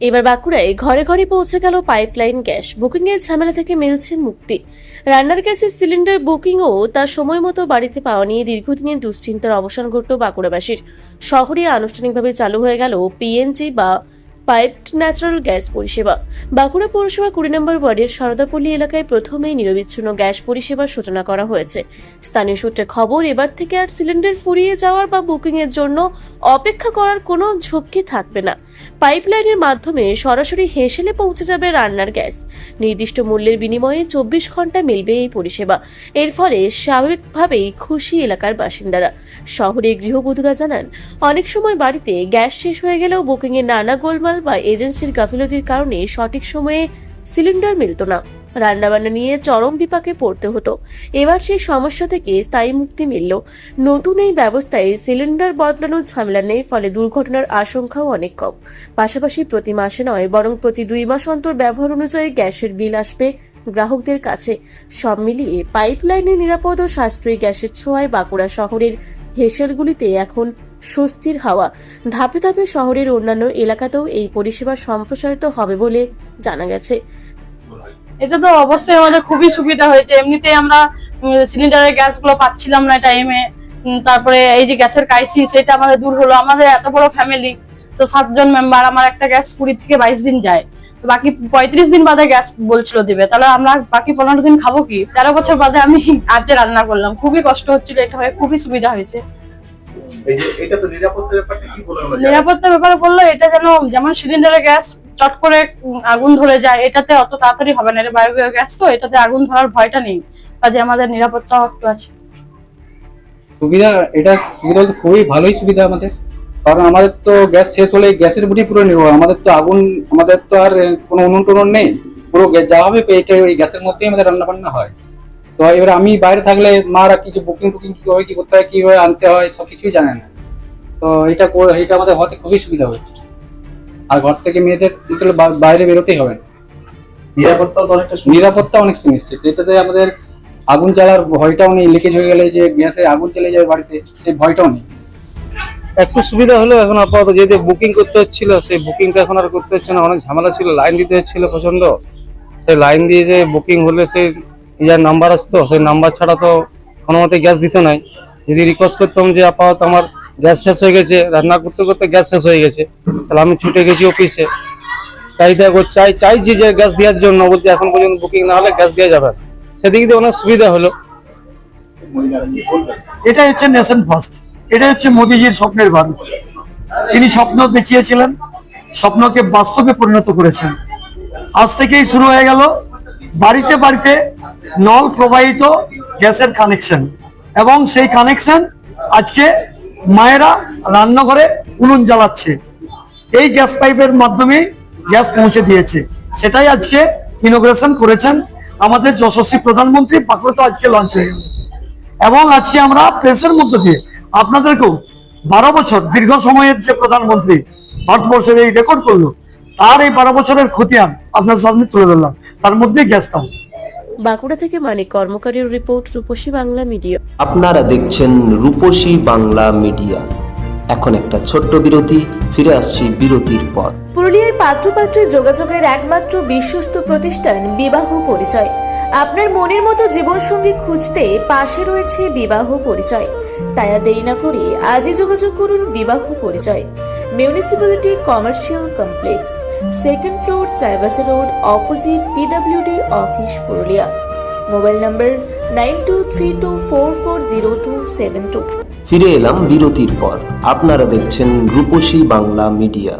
এবার বাঁকুড়ায় ঘরে ঘরে পৌঁছে গেল পাইপলাইন গ্যাস। বুকিং এর ঝামেলা থেকে মিলছে মুক্তি। রান্নার গ্যাসের সিলিন্ডার বুকিং ও তার সময় মতো বাড়িতে পাওয়া নিয়ে দীর্ঘদিনের দুশ্চিন্তার অবসান ঘটল বাঁকুড়াবাসীর। শহরে আনুষ্ঠানিকভাবে চালু হয়ে গেল পিএনজি বা পাইপড ন্যাচারাল গ্যাস পরিষেবা। বাঁকুড়া পৌরসভা 20 নম্বর ওয়ার্ডের সারদাপল্লী এলাকায় প্রথমেই নিরবিচ্ছিন্ন গ্যাস পরিষেবার সূচনা করা হয়েছে। স্থানীয় সূত্রে খবর, এবার থেকে আর সিলিন্ডার ফুরিয়ে যাওয়ার বা বুকিং এর জন্য অপেক্ষা করার কোনো ঝক্কি থাকবে না। পাইপলাইনের মাধ্যমে সরাসরি হেসেলে পৌঁছে যাবে রান্নার গ্যাস। নির্দিষ্ট মূল্যের বিনিময়ে 24 ঘন্টা মিলবে এই পরিষেবা। এর ফলে স্বাভাবিকভাবেই খুশি এলাকার বাসিন্দারা। শহরের গৃহবধূরা জানান, অনেক সময় বাড়িতে গ্যাস শেষ হয়ে গেলেও বুকিং এর নানা গোলমাল বা এজেন্সির গাফিলতির কারণে সঠিক সময়ে সিলিন্ডার মিলত না। রান্নাবান্না নিয়ে চরম বিপাকে পড়তে হতো। এবার সেই সমস্যা থেকে স্থায়ী মুক্তি মিলল। নতুন এই ব্যবস্থায় সিলিন্ডার বদলানোর ঝামেলা নেই, ফলে দুর্ঘটনার আশঙ্কাও অনেক কম। পাশাপাশি প্রতি মাসে নয়, বরং প্রতি 2 মাস অন্তর ব্যবহার অনুযায়ী গ্যাসের বিল আসবে গ্রাহকদের কাছে। সব মিলিয়ে পাইপলাইনের নিরাপদ ও সাশ্রয়ী গ্যাসের ছোঁয়ায় বাঁকুড়া শহরের হেসেলগুলিতে এখন স্বস্তির হাওয়া। ধাপে ধাপে শহরের অন্যান্য এলাকাতেও এই পরিষেবা সম্প্রসারিত হবে বলে জানা গেছে। এটা তো অবশ্যই আমাদের খুবই সুবিধা হয়েছে। এমনিতেই আমরা সিলিন্ডারের গ্যাস গুলো পাচ্ছিলাম না টাইমে। তারপরে এই যে গ্যাসের ক্রাইসিস, এটা আমাদের দূর হলো। আমাদের এত বড় ফ্যামিলি, তো 7 জন মেম্বার, আমার একটা গ্যাস 20 থেকে 22 দিন যায়, তো বাকি 35 দিন বাদে গ্যাস বলছিল দিবে। তাহলে আমরা বাকি 15 দিন খাবো কি? 13 বছর বাদে আমি আজ রান্না করলাম, খুবই কষ্ট হচ্ছিল। এটা হয়ে খুবই সুবিধা হয়েছে। এটা তো নিরাপত্তার ব্যাপারটা কি বলবো? নিরাপত্তার ব্যাপারে বললো, এটা যেমন সিলিন্ডারের গ্যাস চট করে আগুন ধরে যায়, এটাতে অত তাড়াতাড়ি হবে না। এটা বায়ো গ্যাস, তো এটাতে আগুন ধরার ভয়টা নেই, কাজে আমাদের নিরাপত্তা একটু আছে। সুবিধা তো খুবই ভালোই সুবিধা আমাদের, কারণ আমাদের তো গ্যাস শেষ হলে গ্যাসের উপরই পুরো নির্ভর। আমাদের তো আর কোনো উনুন টুনুন নেই, পুরো যা হবে এটা ওই গ্যাসের মধ্যেই আমাদের রান্না বান্না হয়। তো এবার আমি বাইরে থাকলে মারা কিছু বুকিং কিভাবে কি করতে হয়, কিভাবে আনতে হয়, সবকিছুই জানে না। তো এটা আমাদের হতে খুবই সুবিধা হয়েছে। আর ঘর থেকে মেয়েদের বাইরে বেরোতেই হবে না। নিরাপত্তা অনেক সুনিশ্চিত। এটাতে আমাদের আগুন জ্বালার ভয়টাও নেই, লিকেজ হয়ে গেলে যে গ্যাসে আগুন চলে যাবে বাড়িতে, সেই ভয়টাও নেই। একটু সুবিধা হলো এখন আপাতত। যেহেতু বুকিং করতে হচ্ছিল, সেই বুকিংটা এখন আর করতে হচ্ছে না। অনেক ঝামেলা ছিল, লাইন দিতে হচ্ছিল প্রচন্ড। সেই লাইন দিয়ে যে বুকিং হলে সেই যার নাম্বার আসতো, সেই নাম্বার ছাড়া তো কোনো মতে গ্যাস দিত নাই। যদি রিকোয়েস্ট করতাম যে আপাতত আমার গ্যাস শেষ হয়ে গেছে, রান্না করতে করতে গ্যাস শেষ হয়ে গেছে, তাহলে আমি ছুটে গেছি অফিসে, চাইছি যে গ্যাস দেওয়ার জন্য। বলছে এখন পর্যন্ত বুকিং না হলে গ্যাস দেওয়া যাবে না। সেদিক দিয়ে অনেক সুবিধা হলো। এটা হচ্ছে নেশন ফার্স্ট, এটা হচ্ছে মোদিজির স্বপ্নের ভারত। তিনি স্বপ্ন দেখিয়েছিলেন, স্বপ্নকে বাস্তবে পরিণত করেছেন। আজ থেকেই শুরু হয়ে গেল বাড়িতে বাড়িতে নল প্রবাহিত গ্যাসের কানেকশন, এবং সেই কানেকশন আজকে মায়েরা রান্নাঘরে উনুন জ্বালাচ্ছে, এই গ্যাস পাইপের মাধ্যমে গ্যাস পৌঁছে দিয়েছে। সেটাই আজকে ইনোগ্রেশন করেছেন আমাদের যশস্বী প্রধানমন্ত্রী। বাঁকুড়া আজকে লঞ্চ হয়ে গেল, এবং আজকে আমরা প্রেসের মধ্য দিয়ে আপনাদেরকেও 12 বছর দীর্ঘ সময়ের যে প্রধানমন্ত্রী ভারতবর্ষের এই রেকর্ড করলো, তার এই 12 বছরের খতিয়ান আপনার সামনে তুলে ধরলাম, তার মধ্যে গ্যাসটাও। বাঁকুড়া থেকে মানিক কর্মকারীর রিপোর্ট, রূপসী বাংলা মিডিয়া। আপনারা দেখছেন রূপসী বাংলা মিডিয়া। এখন একটা ছোট্ট বিরতি, ফিরে আসছি বিরতির পর। পুরুলিয়ায় পাত্রপাত্রী যোগাযোগের একমাত্র বিশ্বস্ত প্রতিষ্ঠান বিবাহ পরিচয়। আপনার মনের মতো জীবনসঙ্গী খুঁজতে পাশে রয়েছে বিবাহ পরিচয়। তাই আর দেরি না করে আজই যোগাযোগ করুন বিবাহ পরিচয়। Municipality commercial complex, 2nd floor, Chaibasa road, opposite PWD office, Purulia. Mobile নম্বর 9232440272। ফিরে এলাম বিরতির পর। আপনারা দেখছেন রূপসী বাংলা মিডিয়া।